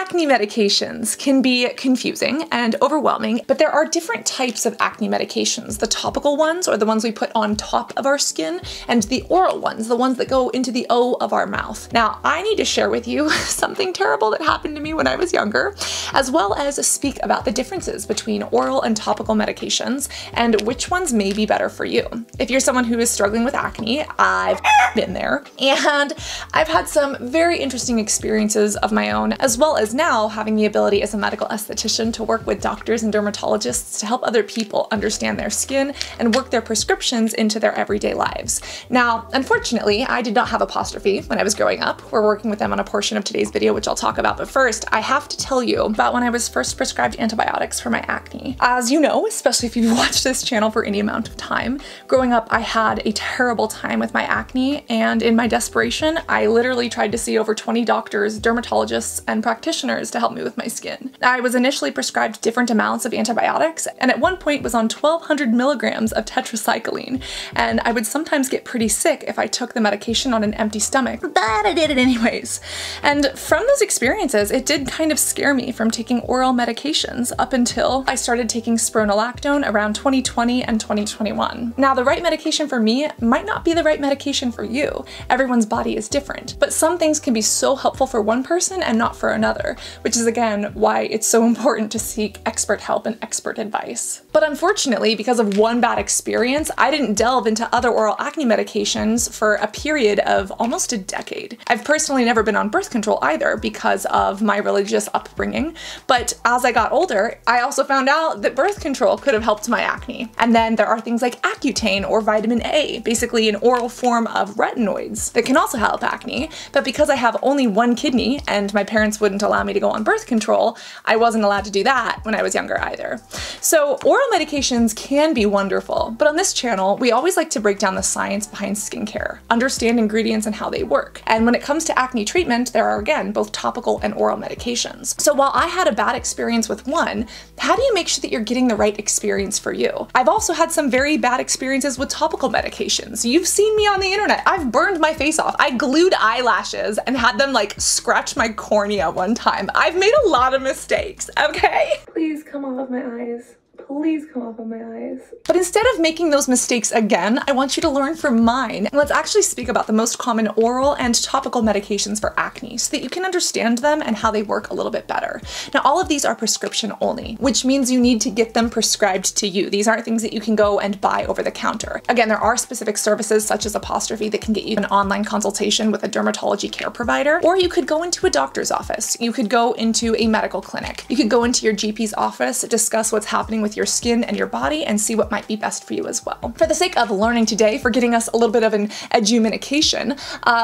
Acne medications can be confusing and overwhelming, but there are different types of acne medications. The topical ones, or the ones we put on top of our skin, and the oral ones, the ones that go into the O of our mouth. Now, I need to share with you something terrible that happened to me when I was younger, as well as speak about the differences between oral and topical medications and which ones may be better for you. If you're someone who is struggling with acne, I've been there, and I've had some very interesting experiences of my own, as well as now having the ability as a medical esthetician to work with doctors and dermatologists to help other people understand their skin and work their prescriptions into their everyday lives. Now, unfortunately, I did not have apostrophe when I was growing up. We're working with them on a portion of today's video, which I'll talk about, but first, I have to tell you about when I was first prescribed antibiotics for my acne. As you know, especially if you've watched this channel for any amount of time, growing up, I had a terrible time with my acne, and in my desperation, I literally tried to see over 20 doctors, dermatologists, and practitioners to help me with my skin. I was initially prescribed different amounts of antibiotics, and at one point was on 1,200 milligrams of tetracycline, and I would sometimes get pretty sick if I took the medication on an empty stomach, but I did it anyways. And from those experiences, it did kind of scare me from taking oral medications up until I started taking Spironolactone around 2020 and 2021. Now, the right medication for me might not be the right medication for you. Everyone's body is different, but some things can be so helpful for one person and not for another, which is again why it's so important to seek expert help and expert advice. But unfortunately, because of one bad experience, I didn't delve into other oral acne medications for a period of almost a decade. I've personally never been on birth control either because of my religious upbringing, but as I got older, I also found out that birth control could have helped my acne. And then there are things like Accutane or vitamin A, basically an oral form of retinoids that can also help acne, but because I have only one kidney and my parents wouldn't allow me to go on birth control, I wasn't allowed to do that when I was younger either. So oral medications can be wonderful, but on this channel, we always like to break down the science behind skincare, understand ingredients and how they work. And when it comes to acne treatment, there are again, both topical and oral medications. So while I had a bad experience with one, how do you make sure that you're getting the right experience for you? I've also had some very bad experiences with topical medications. You've seen me on the internet. I've burned my face off. I glued eyelashes and had them like scratch my cornea one time. I've made a lot of mistakes, okay? Please come off of my eyes. Please come off of my eyes. But instead of making those mistakes again, I want you to learn from mine. And let's actually speak about the most common oral and topical medications for acne so that you can understand them and how they work a little bit better. Now, all of these are prescription only, which means you need to get them prescribed to you. These aren't things that you can go and buy over the counter. Again, there are specific services such as Apostrophe that can get you an online consultation with a dermatology care provider, or you could go into a doctor's office. You could go into a medical clinic. You could go into your GP's office, discuss what's happening with your skin and your body, and see what might be best for you as well. For the sake of learning today, for getting us a little bit of an edumunication,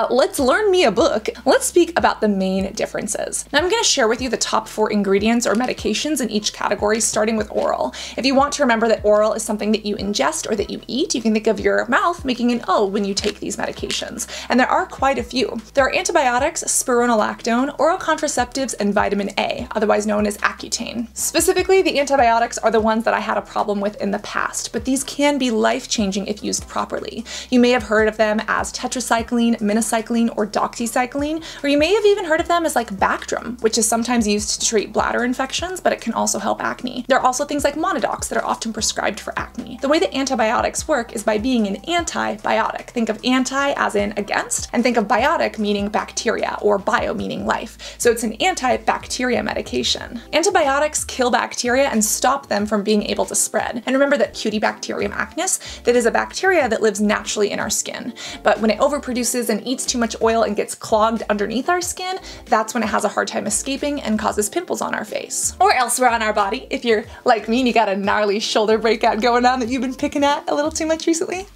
let's learn me a book. Let's speak about the main differences. Now I'm going to share with you the top 4 ingredients or medications in each category, starting with oral. If you want to remember that oral is something that you ingest or that you eat, you can think of your mouth making an O when you take these medications. And there are quite a few. There are antibiotics, spironolactone, oral contraceptives, and vitamin A, otherwise known as Accutane. Specifically, the antibiotics are the ones that I had a problem with in the past, but these can be life-changing if used properly. You may have heard of them as tetracycline, minocycline, or doxycycline, or you may have even heard of them as like Bactrim, which is sometimes used to treat bladder infections, but it can also help acne. There are also things like Monodox that are often prescribed for acne. The way that antibiotics work is by being an antibiotic. Think of anti as in against, and think of biotic meaning bacteria, or bio meaning life. So it's an antibacteria medication. Antibiotics kill bacteria and stop them from being able to spread. And remember that Cutibacterium acnes, that is a bacteria that lives naturally in our skin. But when it overproduces and eats too much oil and gets clogged underneath our skin, that's when it has a hard time escaping and causes pimples on our face. Or elsewhere on our body, if you're like me and you got a gnarly shoulder breakout going on that you've been picking at a little too much recently.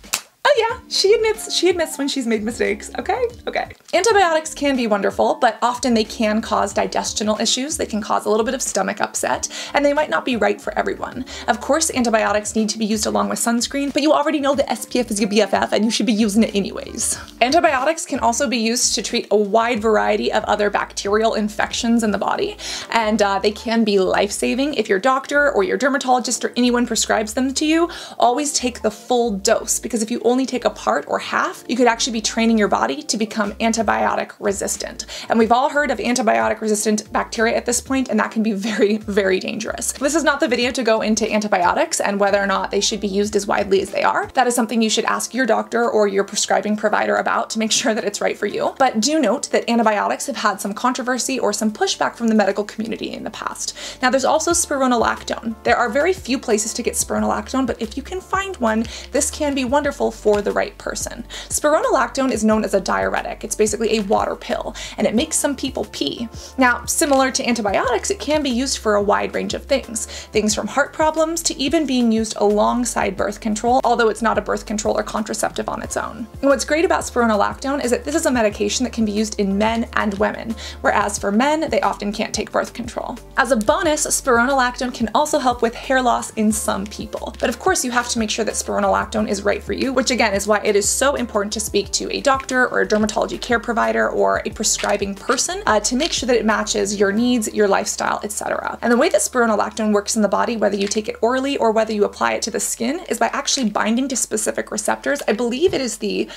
Oh yeah, she admits when she's made mistakes, okay? Okay. Antibiotics can be wonderful, but often they can cause digestional issues, they can cause a little bit of stomach upset, and they might not be right for everyone. Of course, antibiotics need to be used along with sunscreen, but you already know that SPF is your BFF and you should be using it anyways. Antibiotics can also be used to treat a wide variety of other bacterial infections in the body, and they can be life-saving. If your doctor or your dermatologist or anyone prescribes them to you, always take the full dose, because if you only only take a part or half, you could actually be training your body to become antibiotic resistant. And we've all heard of antibiotic resistant bacteria at this point, and that can be very, very dangerous. This is not the video to go into antibiotics and whether or not they should be used as widely as they are. That is something you should ask your doctor or your prescribing provider about to make sure that it's right for you. But do note that antibiotics have had some controversy or some pushback from the medical community in the past. Now there's also spironolactone. There are very few places to get spironolactone, but if you can find one, this can be wonderful for the right person. Spironolactone is known as a diuretic. It's basically a water pill, and it makes some people pee. Now, similar to antibiotics, it can be used for a wide range of things. Things from heart problems to even being used alongside birth control, although it's not a birth control or contraceptive on its own. And what's great about spironolactone is that this is a medication that can be used in men and women, whereas for men, they often can't take birth control. As a bonus, spironolactone can also help with hair loss in some people. But of course, you have to make sure that spironolactone is right for you, which again is why it is so important to speak to a doctor or a dermatology care provider or a prescribing person to make sure that it matches your needs, your lifestyle, etc. And the way that spironolactone works in the body, whether you take it orally or whether you apply it to the skin, is by actually binding to specific receptors. I believe it is the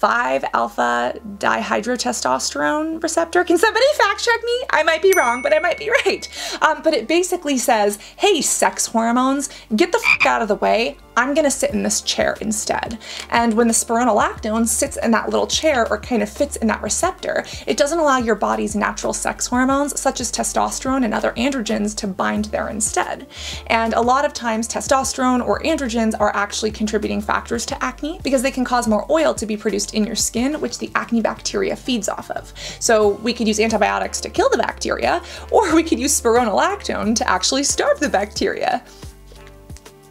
5-alpha dihydrotestosterone receptor. Can somebody fact check me? I might be wrong, but I might be right. But it basically says, hey, sex hormones, get the f out of the way. I'm gonna sit in this chair instead. And when the spironolactone sits in that little chair or kind of fits in that receptor, it doesn't allow your body's natural sex hormones, such as testosterone and other androgens, to bind there instead. And a lot of times testosterone or androgens are actually contributing factors to acne because they can cause more oil to be produced in your skin, which the acne bacteria feeds off of. So we could use antibiotics to kill the bacteria, or we could use spironolactone to actually starve the bacteria.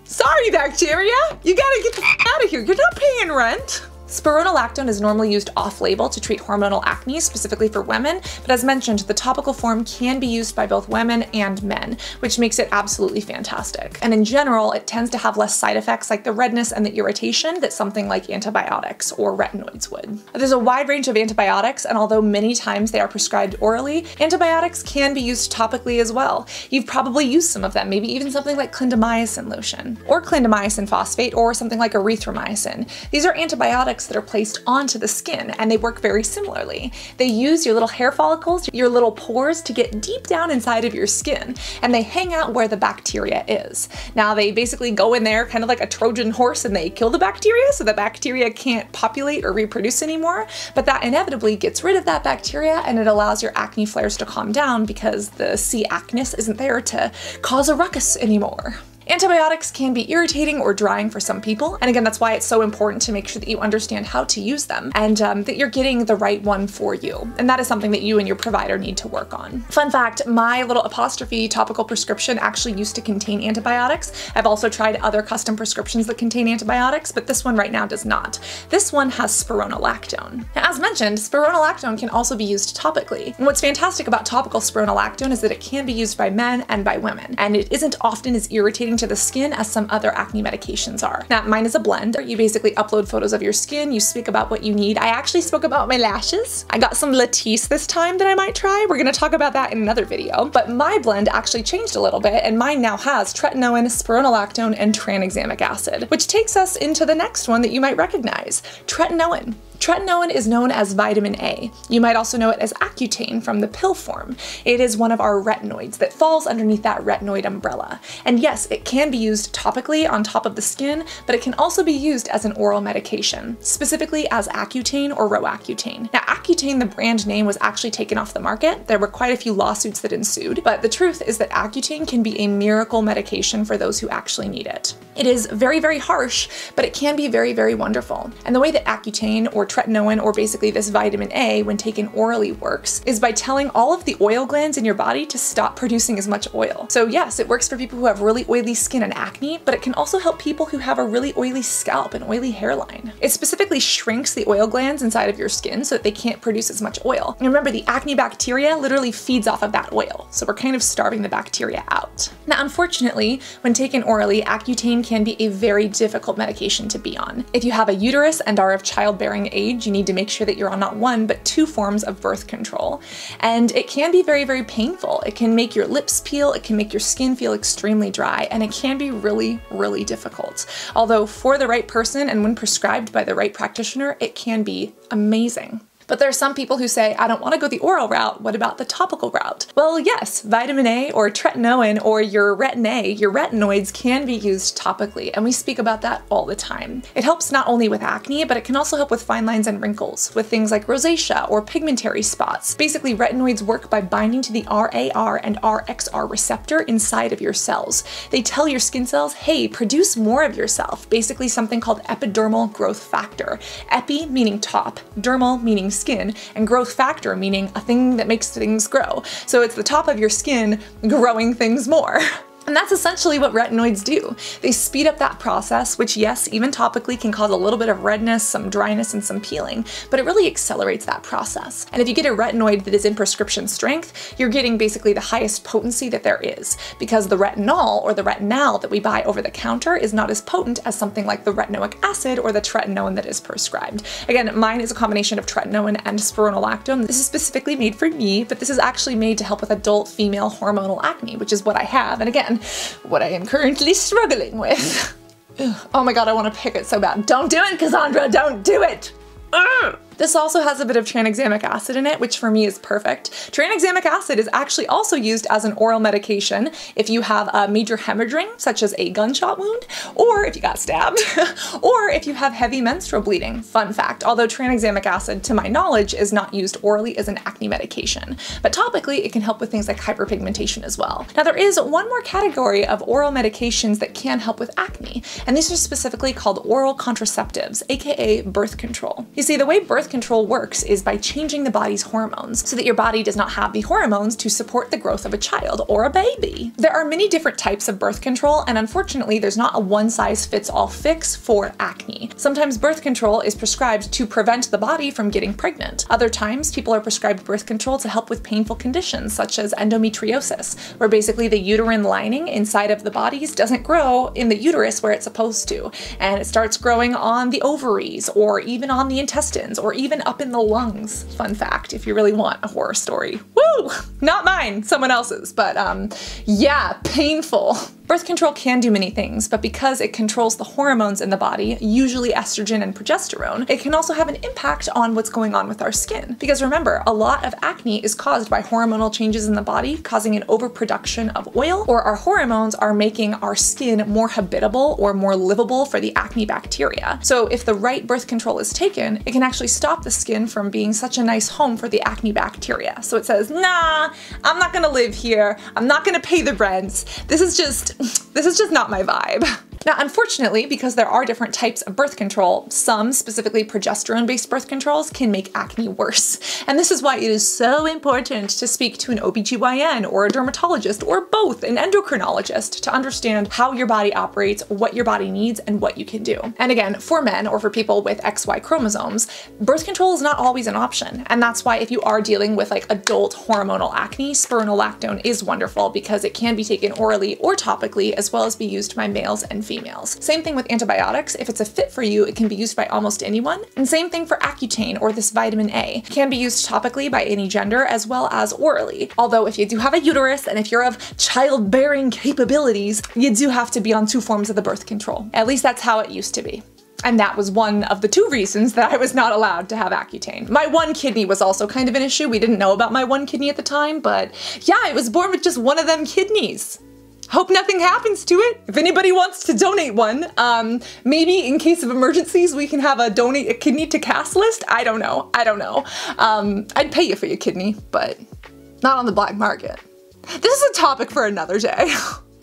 Sorry, bacteria! You gotta get the f out of here. You're not paying rent. Spironolactone is normally used off-label to treat hormonal acne, specifically for women, but as mentioned, the topical form can be used by both women and men, which makes it absolutely fantastic. And in general, it tends to have less side effects like the redness and the irritation that something like antibiotics or retinoids would. There's a wide range of antibiotics, and although many times they are prescribed orally, antibiotics can be used topically as well. You've probably used some of them, maybe even something like clindamycin lotion, or clindamycin phosphate, or something like erythromycin. These are antibiotics that are placed onto the skin, and they work very similarly. They use your little hair follicles, your little pores, to get deep down inside of your skin, and they hang out where the bacteria is. Now they basically go in there kind of like a Trojan horse and they kill the bacteria so the bacteria can't populate or reproduce anymore, but that inevitably gets rid of that bacteria and it allows your acne flares to calm down because the C. acnes isn't there to cause a ruckus anymore. Antibiotics can be irritating or drying for some people, and again, that's why it's so important to make sure that you understand how to use them and that you're getting the right one for you. And that is something that you and your provider need to work on. Fun fact, my little apostrophe topical prescription actually used to contain antibiotics. I've also tried other custom prescriptions that contain antibiotics, but this one right now does not. This one has spironolactone. Now, as mentioned, spironolactone can also be used topically. And what's fantastic about topical spironolactone is that it can be used by men and by women, and it isn't often as irritating to the skin as some other acne medications are. Now, mine is a blend. You basically upload photos of your skin, you speak about what you need. I actually spoke about my lashes. I got some Latisse this time that I might try. We're gonna talk about that in another video. But my blend actually changed a little bit, and mine now has tretinoin, spironolactone, and tranexamic acid, which takes us into the next one that you might recognize, tretinoin. Tretinoin is known as vitamin A. You might also know it as Accutane from the pill form. It is one of our retinoids that falls underneath that retinoid umbrella. And yes, it can be used topically on top of the skin, but it can also be used as an oral medication, specifically as Accutane or Roaccutane. Now, Accutane, the brand name, was actually taken off the market. There were quite a few lawsuits that ensued, but the truth is that Accutane can be a miracle medication for those who actually need it. It is very, very harsh, but it can be very, very wonderful. And the way that Accutane or tretinoin, or basically this vitamin A, when taken orally works, is by telling all of the oil glands in your body to stop producing as much oil. So yes, it works for people who have really oily skin and acne, but it can also help people who have a really oily scalp and oily hairline. It specifically shrinks the oil glands inside of your skin so that they can't produce as much oil. And remember, the acne bacteria literally feeds off of that oil, so we're kind of starving the bacteria out. Now, unfortunately, when taken orally, Accutane Accutane can be a very difficult medication to be on. If you have a uterus and are of childbearing age, you need to make sure that you're on not one, but 2 forms of birth control. And it can be very, very painful. It can make your lips peel, it can make your skin feel extremely dry, and it can be really, really difficult. Although for the right person and when prescribed by the right practitioner, it can be amazing. But there are some people who say, I don't want to go the oral route, what about the topical route? Well, yes, vitamin A or tretinoin or your Retin-A, your retinoids can be used topically, and we speak about that all the time. It helps not only with acne, but it can also help with fine lines and wrinkles, with things like rosacea or pigmentary spots. Basically, retinoids work by binding to the RAR and RXR receptor inside of your cells. They tell your skin cells, hey, produce more of yourself, basically something called epidermal growth factor. Epi meaning top, dermal meaning skin, and growth factor meaning a thing that makes things grow. So it's the top of your skin growing things more. And that's essentially what retinoids do. They speed up that process, which yes, even topically can cause a little bit of redness, some dryness, and some peeling, but it really accelerates that process. And if you get a retinoid that is in prescription strength, you're getting basically the highest potency that there is, because the retinol or the retinal that we buy over the counter is not as potent as something like the retinoic acid or the tretinoin that is prescribed. Again, mine is a combination of tretinoin and spironolactone. This is specifically made for me, but this is actually made to help with adult female hormonal acne, which is what I have. And again, what I am currently struggling with. Oh my god, I want to pick it so bad. Don't do it, Cassandra, don't do it! Ugh. This also has a bit of tranexamic acid in it, which for me is perfect. Tranexamic acid is actually also used as an oral medication if you have a major hemorrhaging, such as a gunshot wound, or if you got stabbed, or if you have heavy menstrual bleeding. Fun fact, although tranexamic acid, to my knowledge, is not used orally as an acne medication, but topically it can help with things like hyperpigmentation as well. Now there is one more category of oral medications that can help with acne, and these are specifically called oral contraceptives, aka birth control. You see, the way birth control works is by changing the body's hormones so that your body does not have the hormones to support the growth of a child or a baby. There are many different types of birth control, and unfortunately there's not a one-size-fits-all fix for acne. Sometimes birth control is prescribed to prevent the body from getting pregnant. Other times people are prescribed birth control to help with painful conditions such as endometriosis, where basically the uterine lining inside of the bodies doesn't grow in the uterus where it's supposed to, and it starts growing on the ovaries or even on the intestines or even up in the lungs. Fun fact, if you really want a horror story. Woo! Not mine, someone else's, but yeah, painful. Birth control can do many things, but because it controls the hormones in the body, usually estrogen and progesterone, it can also have an impact on what's going on with our skin. Because remember, a lot of acne is caused by hormonal changes in the body, causing an overproduction of oil, or our hormones are making our skin more habitable or more livable for the acne bacteria. So if the right birth control is taken, it can actually stop the skin from being such a nice home for the acne bacteria. So it says, nah, I'm not gonna live here. I'm not gonna pay the rent. This is just not my vibe. Now, unfortunately, because there are different types of birth control, some, specifically progesterone-based birth controls, can make acne worse. And this is why it is so important to speak to an OBGYN or a dermatologist or both, an endocrinologist, to understand how your body operates, what your body needs, and what you can do. And again, for men or for people with XY chromosomes, birth control is not always an option. And that's why if you are dealing with like adult hormonal acne, spironolactone is wonderful because it can be taken orally or topically, as well as be used by males and females. Same thing with antibiotics. If it's a fit for you, it can be used by almost anyone. And same thing for Accutane or this vitamin A. It can be used topically by any gender as well as orally. Although if you do have a uterus and if you're of childbearing capabilities, you do have to be on 2 forms of the birth control. At least that's how it used to be. And that was one of the 2 reasons that I was not allowed to have Accutane. My one kidney was also kind of an issue. We didn't know about my one kidney at the time, but yeah, I was born with just one of them kidneys. Hope nothing happens to it. If anybody wants to donate one, maybe in case of emergencies, we can have a donate a kidney to Cass list. I don't know. I'd pay you for your kidney, but not on the black market. This is a topic for another day.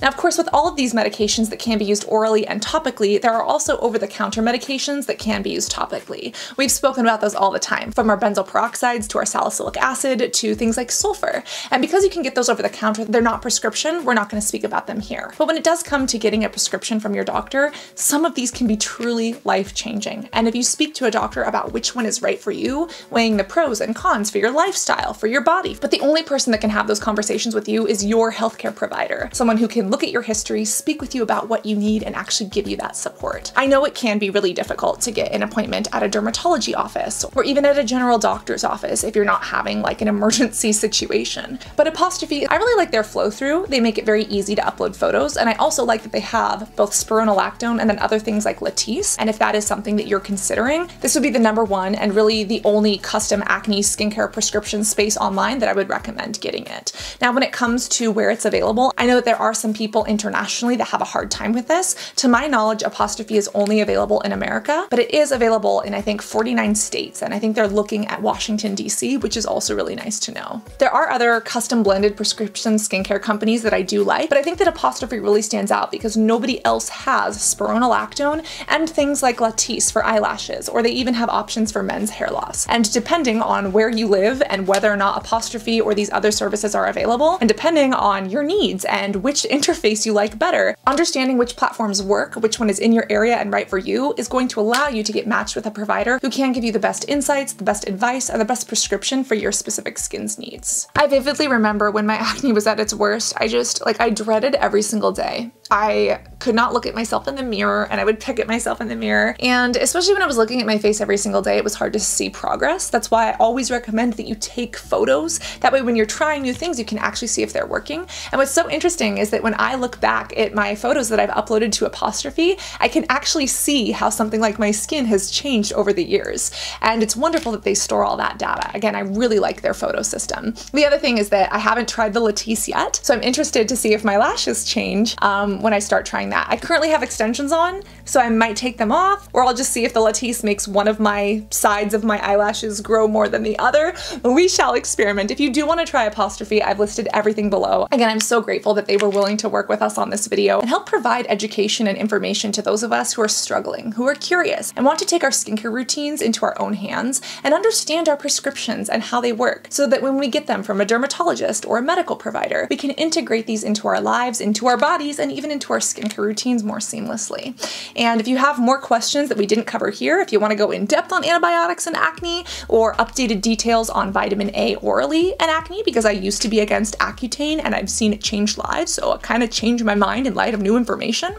Now, of course, with all of these medications that can be used orally and topically, there are also over-the-counter medications that can be used topically. We've spoken about those all the time, from our benzoyl peroxides to our salicylic acid to things like sulfur. And because you can get those over the counter, they're not prescription, we're not going to speak about them here. But when it does come to getting a prescription from your doctor, some of these can be truly life-changing. And if you speak to a doctor about which one is right for you, weighing the pros and cons for your lifestyle, for your body, but the only person that can have those conversations with you is your healthcare provider, someone who can can look at your history, speak with you about what you need, and actually give you that support. I know it can be really difficult to get an appointment at a dermatology office or even at a general doctor's office if you're not having like an emergency situation. But Apostrophe, I really like their flow through. They make it very easy to upload photos, and I also like that they have both Spironolactone and then other things like Latisse. And if that is something that you're considering, this would be the #1 and really the only custom acne skincare prescription space online that I would recommend getting it. Now, when it comes to where it's available, I know that there are some people internationally that have a hard time with this. To my knowledge, Apostrophe is only available in America, but it is available in I think 49 states, and I think they're looking at Washington, DC, which is also really nice to know. There are other custom blended prescription skincare companies that I do like, but I think that Apostrophe really stands out because nobody else has Spironolactone and things like Latisse for eyelashes, or they even have options for men's hair loss. And depending on where you live and whether or not Apostrophe or these other services are available, and depending on your needs and which interface you like better, understanding which platforms work, which one is in your area and right for you, is going to allow you to get matched with a provider who can give you the best insights, the best advice, and the best prescription for your specific skin's needs. I vividly remember when my acne was at its worst, I dreaded every single day. I could not look at myself in the mirror, and I would pick at myself in the mirror. And especially when I was looking at my face every single day, it was hard to see progress. That's why I always recommend that you take photos. That way when you're trying new things, you can actually see if they're working. And what's so interesting is that when I look back at my photos that I've uploaded to Apostrophe, I can actually see how something like my skin has changed over the years. And it's wonderful that they store all that data. Again, I really like their photo system. The other thing is that I haven't tried the Latisse yet, so I'm interested to see if my lashes change when I start trying that. I currently have extensions on, so I might take them off, or I'll just see if the Latisse makes one of my sides of my eyelashes grow more than the other. We shall experiment. If you do want to try Apostrophe, I've listed everything below. Again, I'm so grateful that they were willing to work with us on this video and help provide education and information to those of us who are struggling, who are curious, and want to take our skincare routines into our own hands and understand our prescriptions and how they work, so that when we get them from a dermatologist or a medical provider, we can integrate these into our lives, into our bodies, and even into our skincare routines more seamlessly. And if you have more questions that we didn't cover here, if you want to go in depth on antibiotics and acne, or updated details on vitamin A orally and acne, because I used to be against Accutane and I've seen it change lives, so it kind of changed my mind in light of new information,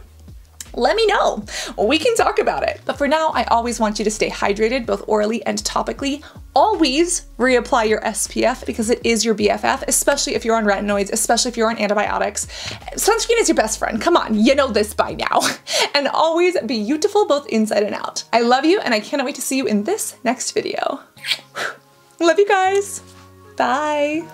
let me know. We can talk about it. But for now, I always want you to stay hydrated, both orally and topically. Always reapply your SPF because it is your BFF, especially if you're on retinoids, especially if you're on antibiotics. Sunscreen is your best friend. Come on, you know this by now. And always be beautiful both inside and out. I love you, and I cannot wait to see you in this next video. Love you guys. Bye.